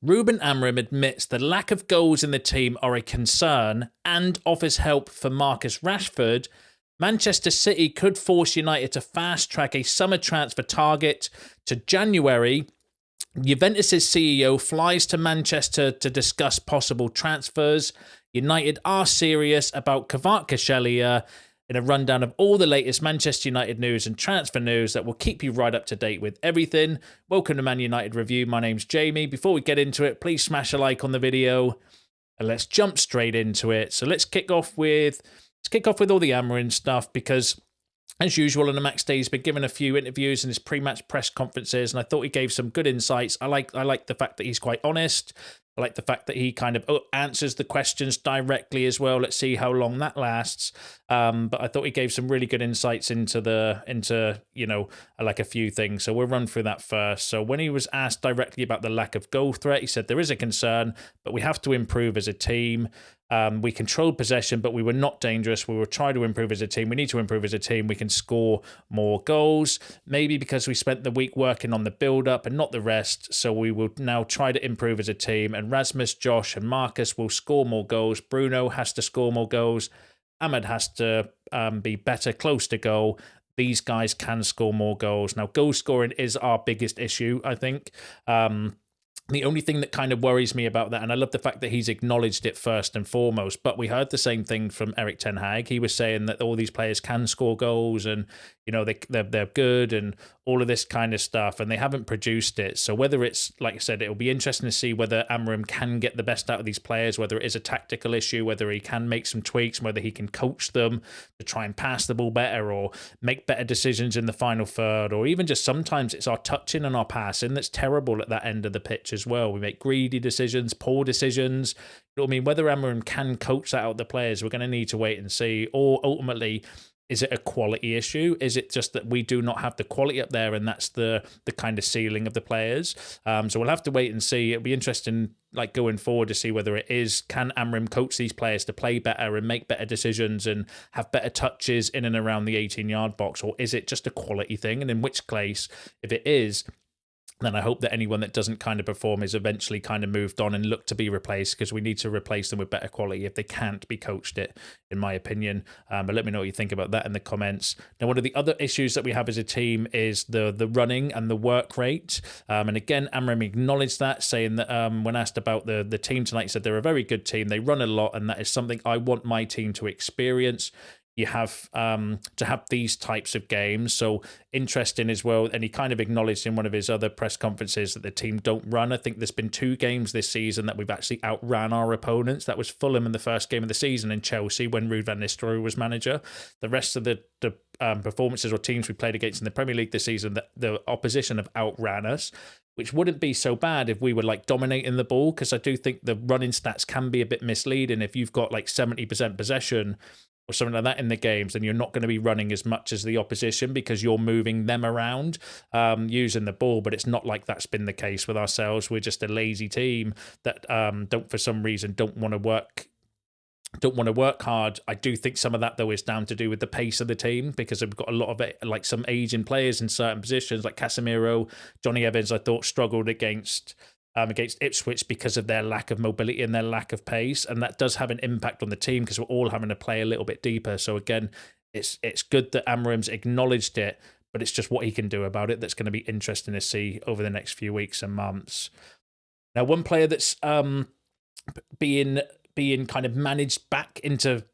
Ruben Amorim admits the lack of goals in the team are a concern and offers help for Marcus Rashford. Manchester City could force United to fast-track a summer transfer target to January. Juventus CEO flies to Manchester to discuss possible transfers. United are serious about Kvaratskhelia. In a rundown of all the latest Manchester United news and transfer news that will keep you right up to date with everything. Welcome to Man United Review. My name's Jamie. Before we get into it, please smash a like on the video and let's jump straight into it. So let's kick off with all the Amorim stuff, because as usual on the match day, he's been given a few interviews in his pre-match press conferences, and I thought he gave some good insights. I like the fact that he's quite honest. I like the fact that he kind of answers the questions directly as well. Let's see how long that lasts. But I thought he gave some really good insights into like a few things. So we'll run through that first. So when he was asked directly about the lack of goal threat, he said there is a concern, but we have to improve as a team. We controlled possession, but we were not dangerous. We will try to improve as a team. We need to improve as a team. We can score more goals, maybe because we spent the week working on the build-up and not the rest. So we will now try to improve as a team. And Rasmus, Josh, and Marcus will score more goals. Bruno has to score more goals. Ahmed has to be better, close to goal. These guys can score more goals. Now, goal scoring is our biggest issue, I think. The only thing that kind of worries me about that, and I love the fact that he's acknowledged it first and foremost, but we heard the same thing from Erik ten Hag. He was saying that all these players can score goals and, you know, they're good and all of this kind of stuff, and they haven't produced it. So whether it's, like I said, it'll be interesting to see whether Amorim can get the best out of these players, whether it is a tactical issue, whether he can make some tweaks, whether he can coach them to try and pass the ball better or make better decisions in the final third, or even just sometimes it's our touching and our passing that's terrible at that end of the pitch as well. We make greedy decisions, poor decisions. You know what I mean? Whether Amorim can coach that out of the players, we're going to need to wait and see. Or ultimately, is it a quality issue? Is it just that we do not have the quality up there, and that's the kind of ceiling of the players? So we'll have to wait and see. It'll be interesting, like going forward, to see whether it is, can Amorim coach these players to play better and make better decisions and have better touches in and around the 18-yard box, or is it just a quality thing? And in which case, if it is, then I hope that anyone that doesn't kind of perform is eventually kind of moved on and looked to be replaced, because we need to replace them with better quality if they can't be coached it, in my opinion. But let me know what you think about that in the comments. Now, one of the other issues that we have as a team is the running and the work rate. And again, Amorim acknowledged that, saying that when asked about the team tonight, he said they're a very good team. They run a lot, and that is something I want my team to experience. You have to have these types of games. So interesting as well. And he kind of acknowledged in one of his other press conferences that the team don't run. I think there's been 2 games this season that we've actually outran our opponents. That was Fulham in the first game of the season and Chelsea when Ruud van Nistelrooy was manager. The rest of the performances or teams we played against in the Premier League this season, the opposition have outran us, which wouldn't be so bad if we were like dominating the ball, because I do think the running stats can be a bit misleading. If you've got like 70% possession or something like that in the games, then you're not going to be running as much as the opposition because you're moving them around using the ball. But it's not like that's been the case with ourselves. We're just a lazy team that for some reason don't want to work hard. I do think some of that, though, is down to do with the pace of the team, because we've got a lot of like some aging players in certain positions, like Casemiro, Johnny Evans. I thought struggled against Ipswich because of their lack of mobility and their lack of pace, and that does have an impact on the team because we're all having to play a little bit deeper. So again, it's good that Amorim's acknowledged it, but it's just what he can do about it that's going to be interesting to see over the next few weeks and months. Now, one player that's being kind of managed back into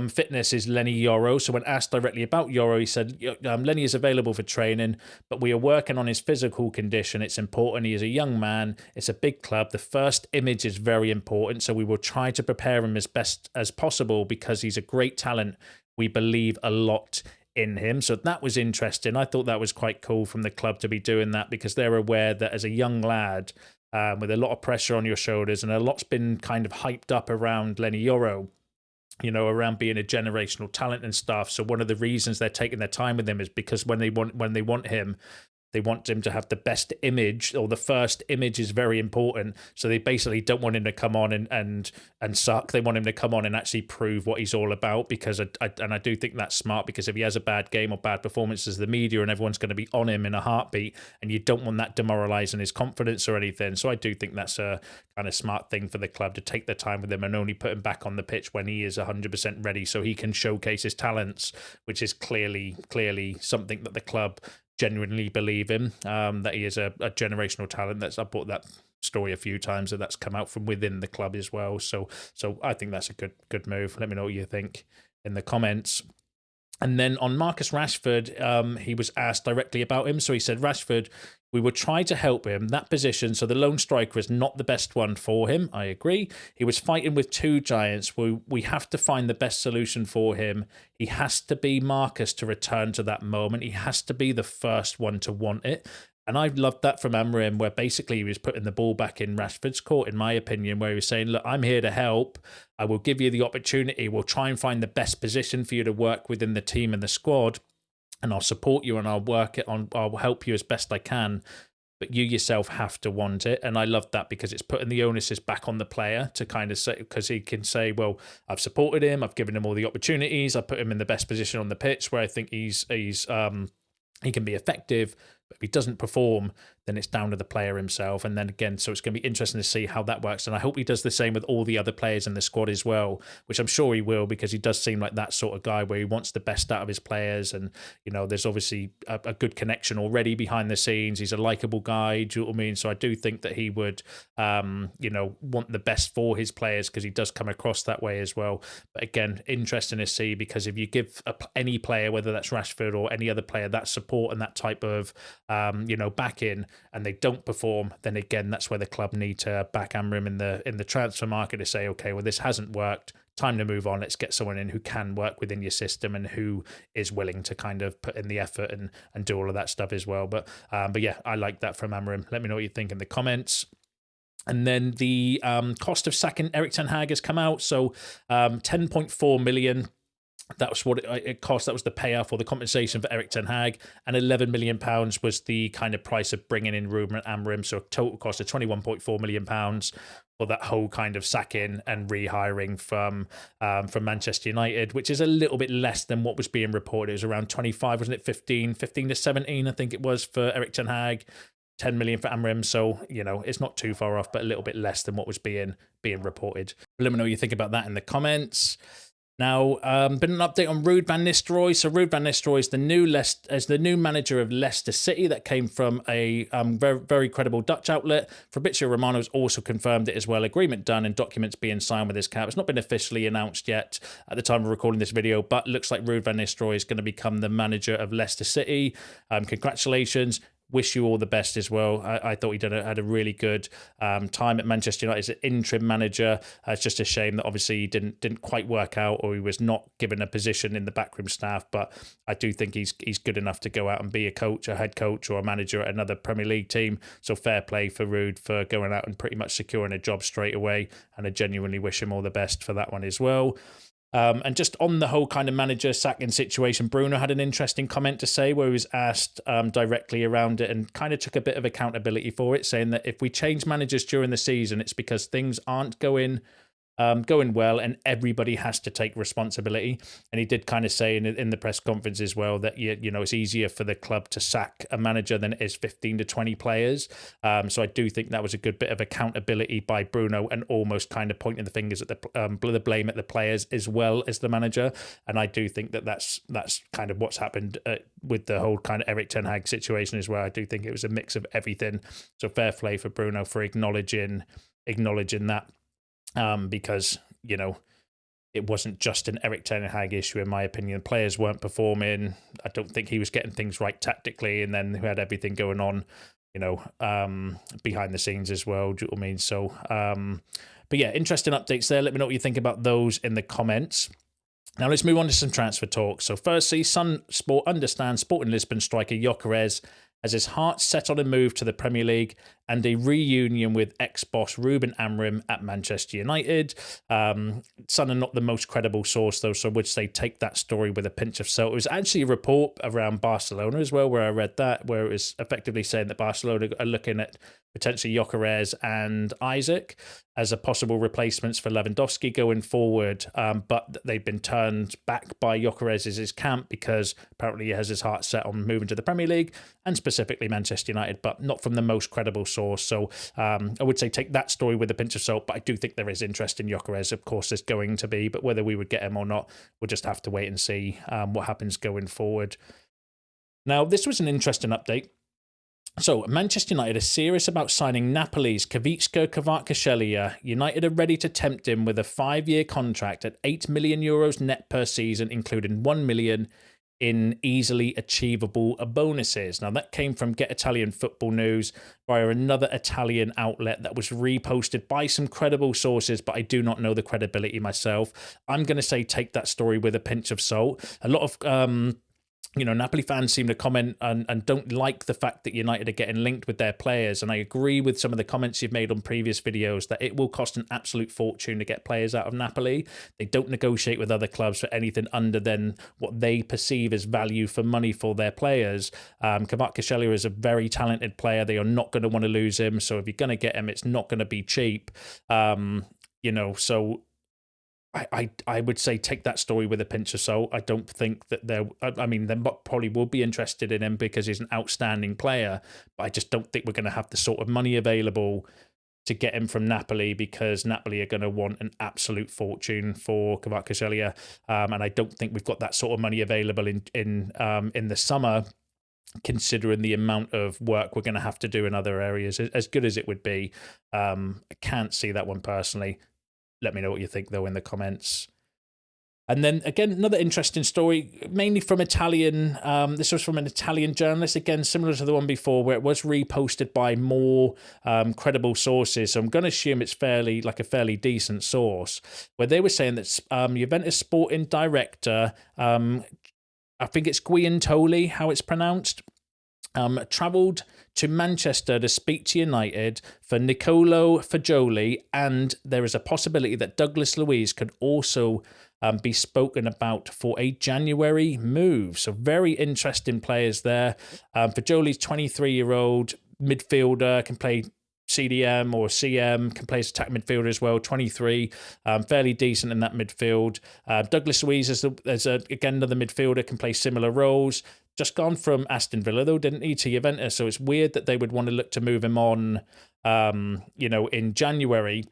fitness is Leny Yoro. So when asked directly about Yoro, he said, Leny is available for training, but we are working on his physical condition. It's important. He is a young man. It's a big club. The first image is very important. So we will try to prepare him as best as possible because he's a great talent. We believe a lot in him. So that was interesting. I thought that was quite cool from the club to be doing that, because they're aware that as a young lad, with a lot of pressure on your shoulders, and a lot's been kind of hyped up around Leny Yoro, you know, around being a generational talent and stuff. So one of the reasons they're taking their time with him is because when they want him, They want him to have the best image, or the first image is very important. So they basically don't want him to come on and suck. They want him to come on and actually prove what he's all about, because I do think that's smart, because if he has a bad game or bad performances, the media and everyone's going to be on him in a heartbeat, and you don't want that demoralising his confidence or anything. So I do think that's a kind of smart thing for the club, to take their time with him and only put him back on the pitch when he is 100% ready, so he can showcase his talents, which is clearly something that the club genuinely believe in, that he is a generational talent. I've brought that story a few times, that's come out from within the club as well. So I think that's a good move. Let me know what you think in the comments. And then on Marcus Rashford, he was asked directly about him. So he said, Rashford, we would try to help him. That position, so the lone striker, is not the best one for him. I agree. He was fighting with two giants. We have to find the best solution for him. He has to be Marcus to return to that moment. He has to be the first one to want it. And I loved that from Amorim, where basically he was putting the ball back in Rashford's court, in my opinion, where he was saying, look, I'm here to help. I will give you the opportunity. We'll try and find the best position for you to work within the team and the squad. And I'll support you, and I'll help you as best I can. But you yourself have to want it. And I love that, because it's putting the onus back on the player to kind of say, because he can say, well, I've supported him. I've given him all the opportunities. I put him in the best position on the pitch where I think he can be effective. But if he doesn't perform, then it's down to the player himself. And then again, so it's going to be interesting to see how that works. And I hope he does the same with all the other players in the squad as well, which I'm sure he will, because he does seem like that sort of guy where he wants the best out of his players. And, you know, there's obviously a good connection already behind the scenes. He's a likable guy, do you know what I mean? So I do think that he would, want the best for his players, because he does come across that way as well. But again, interesting to see, because if you give any player, whether that's Rashford or any other player, that support and that type of back in, and they don't perform, then again, that's where the club need to back Amorim in the transfer market to say, okay, well, this hasn't worked. Time to move on. Let's get someone in who can work within your system and who is willing to kind of put in the effort and do all of that stuff as well. But yeah, I like that from Amorim. Let me know what you think in the comments. And then the cost of sacking Erik ten Hag has come out. So 10.4 million. That was what it cost. That was the payoff or the compensation for Erik ten Hag. And £11 million was the kind of price of bringing in Ruben Amorim. So a total cost of £21.4 million for that whole kind of sacking and rehiring from Manchester United, which is a little bit less than what was being reported. It was around 25, wasn't it? 15 to 17, I think it was, for Erik ten Hag. 10 million for Amorim, so it's not too far off, but a little bit less than what was being reported. Let me know what you think about that in the comments. Now, been an update on Ruud van Nistelrooy. So Ruud van Nistelrooy is the new manager of Leicester City. That came from a very, very credible Dutch outlet. Fabrizio Romano has also confirmed it as well. Agreement done and documents being signed with his cap. It's not been officially announced yet at the time of recording this video, but looks like Ruud van Nistelrooy is going to become the manager of Leicester City. Congratulations. Wish you all the best as well. I thought he had a really good time at Manchester United as an interim manager. It's just a shame that obviously he didn't quite work out, or he was not given a position in the backroom staff. But I do think he's good enough to go out and be a coach, a head coach, or a manager at another Premier League team. So fair play for Ruud for going out and pretty much securing a job straight away. And I genuinely wish him all the best for that one as well. And just on the whole kind of manager sacking situation, Bruno had an interesting comment to say, where he was asked directly around it and kind of took a bit of accountability for it, saying that if we change managers during the season, it's because things aren't going well, and everybody has to take responsibility. And he did kind of say in the press conference as well that it's easier for the club to sack a manager than it is 15 to 20 players. So I do think that was a good bit of accountability by Bruno, and almost kind of pointing the fingers at the blame at the players as well as the manager. And I do think that's kind of what's happened with the whole kind of Erik ten Hag situation as well. I do think it was a mix of everything. So fair play for Bruno for acknowledging that. Because it wasn't just an Erik ten Hag issue, in my opinion. Players weren't performing. I don't think he was getting things right tactically, and then we had everything going on, behind the scenes as well. Do you know what I mean? So, but yeah, interesting updates there. Let me know what you think about those in the comments. Now let's move on to some transfer talk. So firstly, Sun Sport understands Sporting Lisbon striker Gyökeres has his heart set on a move to the Premier League and a reunion with ex-boss Ruben Amorim at Manchester United. Sun are not the most credible source, though, so I would say take that story with a pinch of salt. It was actually a report around Barcelona as well, where I read that, where it was effectively saying that Barcelona are looking at potentially Gyökeres and Isaac as a possible replacements for Lewandowski going forward, but they've been turned back by Gyökeres' camp because apparently he has his heart set on moving to the Premier League and specifically Manchester United, but not from the most credible source. So I would say take that story with a pinch of salt, but I do think there is interest in Gyökeres. Of course, there's going to be, but whether we would get him or not, we'll just have to wait and see what happens going forward. Now, this was an interesting update. So, Manchester United are serious about signing Napoli's Khvicha Kvaratskhelia. United are ready to tempt him with a 5-year contract at €8 million net per season, including €1 million in easily achievable bonuses. Now, that came from Get Italian Football News via another Italian outlet that was reposted by some credible sources, but I do not know the credibility myself. I'm going to say take that story with a pinch of salt. A lot of Napoli fans seem to comment and don't like the fact that United are getting linked with their players. And I agree with some of the comments you've made on previous videos that it will cost an absolute fortune to get players out of Napoli. They don't negotiate with other clubs for anything under than what they perceive as value for money for their players. Kvaratskhelia is a very talented player. They are not going to want to lose him. So if you're going to get him, it's not going to be cheap. So I would say take that story with a pinch of salt. I don't think that they probably will be interested in him because he's an outstanding player, but I just don't think we're going to have the sort of money available to get him from Napoli because Napoli are going to want an absolute fortune for Kvaratskhelia, and I don't think we've got that sort of money available in the summer, considering the amount of work we're going to have to do in other areas. As good as it would be, I can't see that one personally. Let me know what you think, though, in the comments. And then, again, another interesting story, mainly from Italian. This was from an Italian journalist, again, similar to the one before, where it was reposted by more credible sources. So I'm going to assume it's a fairly decent source, where they were saying that Juventus sporting director, I think it's Guiantoli, how it's pronounced, travelled to Manchester to speak to United for Nicolo Fagioli, and there is a possibility that Douglas Luiz could also be spoken about for a January move. So very interesting players there. Fagioli's 23-year-old midfielder, can play CDM or CM, can play as attack midfielder as well, 23, fairly decent in that midfield. Douglas Luiz is again another midfielder, can play similar roles. Just gone from Aston Villa, though, didn't he, to Juventus? So it's weird that they would want to look to move him on, in January.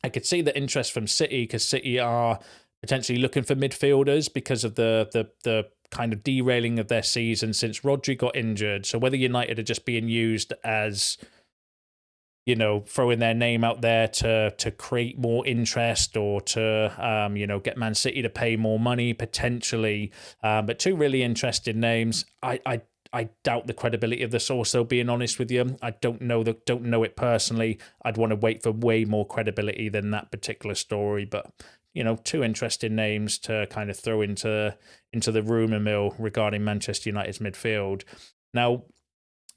I could see the interest from City because City are potentially looking for midfielders because of the kind of derailing of their season since Rodri got injured. So whether United are just being used as, throwing their name out there to create more interest or to, get Man City to pay more money potentially. But two really interesting names. I doubt the credibility of the source, though, being honest with you. I don't know it personally. I'd want to wait for way more credibility than that particular story. But, two interesting names to kind of throw into the rumour mill regarding Manchester United's midfield. Now,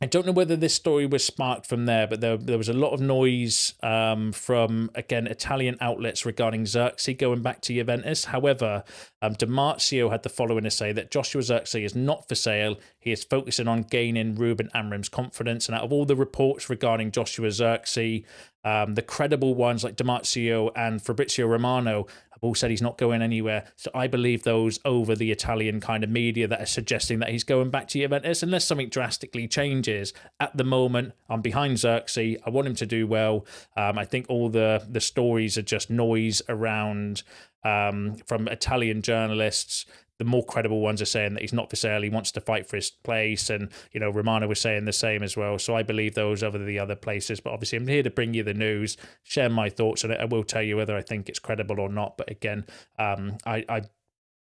I don't know whether this story was sparked from there, but there was a lot of noise from, again, Italian outlets regarding Zirkzee going back to Juventus. However, Di Marzio had the following to say that Joshua Zirkzee is not for sale. He is focusing on gaining Ruben Amorim's confidence. And out of all the reports regarding Joshua Zirkzee, the credible ones like Di Marzio and Fabrizio Romano have all said he's not going anywhere. So I believe those over the Italian kind of media that are suggesting that he's going back to Juventus, unless something drastically changes. At the moment, I'm behind Zirkzee. I want him to do well. I think all the stories are just noise around from Italian journalists. The more credible ones are saying that he's not for sale. He wants to fight for his place. And, Romano was saying the same as well. So I believe those over the other places. But obviously, I'm here to bring you the news, share my thoughts on it. I will tell you whether I think it's credible or not. But again, I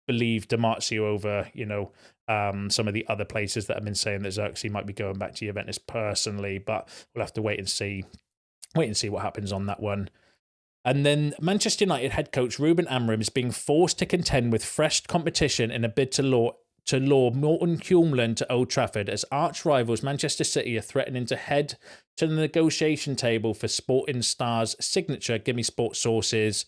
believe Di Marzio over, some of the other places that have been saying that Zirkzee might be going back to Juventus personally. But we'll have to wait and see what happens on that one. And then Manchester United head coach Ruben Amorim is being forced to contend with fresh competition in a bid to to lure Morten Hjulmand to Old Trafford as arch rivals Manchester City are threatening to head to the negotiation table for Sporting Star's signature Gimme Sport sources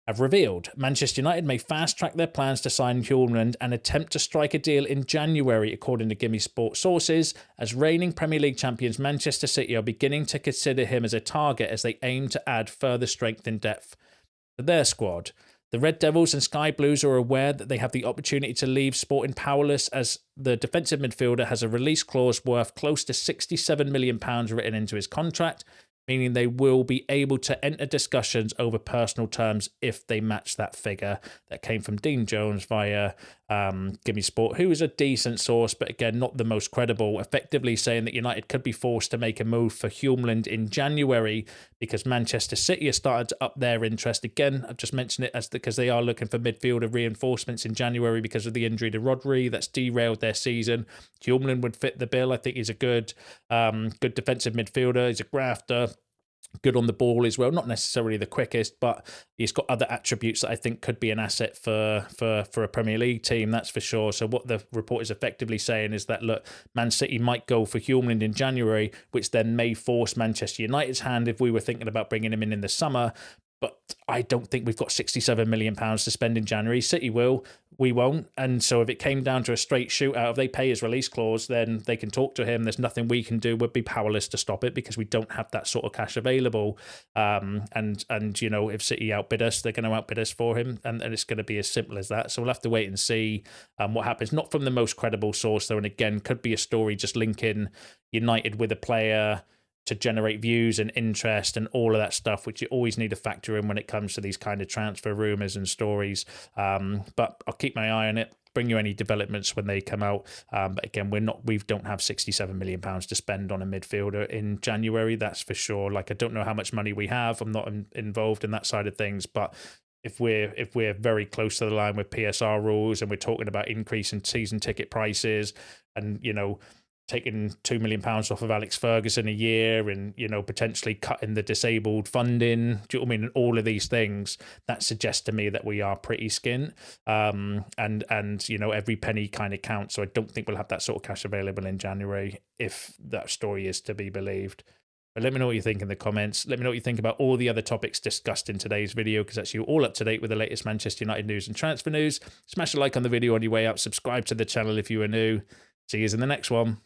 have revealed. Manchester United may fast-track their plans to sign Hjulmand and attempt to strike a deal in January, according to Gimme Sport sources, as reigning Premier League champions Manchester City are beginning to consider him as a target as they aim to add further strength and depth to their squad. The Red Devils and Sky Blues are aware that they have the opportunity to leave Sporting powerless, as the defensive midfielder has a release clause worth close to £67 million written into his contract, meaning they will be able to enter discussions over personal terms if they match that figure. That came from Dean Jones via Gimme Sport, who is a decent source, but again, not the most credible, effectively saying that United could be forced to make a move for Hjulmand in January because Manchester City has started to up their interest. Again, I've just mentioned it because they are looking for midfielder reinforcements in January because of the injury to Rodri. That's derailed their season. Hjulmand would fit the bill. I think he's a good defensive midfielder. He's a grafter. Good on the ball as well, not necessarily the quickest, but he's got other attributes that I think could be an asset for a Premier League team, that's for sure. So what the report is effectively saying is that, look, Man City might go for Hjulmand in January, which then may force Manchester United's hand if we were thinking about bringing him in the summer. But I don't think we've got £67 million to spend in January. City will, we won't. And so if it came down to a straight shootout, if they pay his release clause, then they can talk to him. There's nothing we can do. We'd be powerless to stop it because we don't have that sort of cash available. And you know, if City outbid us, they're going to outbid us for him. And it's going to be as simple as that. So we'll have to wait and see what happens. Not from the most credible source, though. And again, could be a story just linking United with a player to generate views and interest and all of that stuff, which you always need to factor in when it comes to these kind of transfer rumours and stories. But I'll keep my eye on it, bring you any developments when they come out. But again, we don't have £67 million to spend on a midfielder in January, that's for sure. Like, I don't know how much money we have. I'm not involved in that side of things, but if we're very close to the line with PSR rules and we're talking about increasing season ticket prices and, you know, taking £2 million off of Alex Ferguson a year and, you know, potentially cutting the disabled funding, do you know what I mean? And all of these things, that suggests to me that we are pretty skint. And you know, every penny kind of counts. So I don't think we'll have that sort of cash available in January if that story is to be believed. But let me know what you think in the comments. Let me know what you think about all the other topics discussed in today's video, because that's you all up to date with the latest Manchester United news and transfer news. Smash a like on the video on your way out. Subscribe to the channel if you are new. See you in the next one.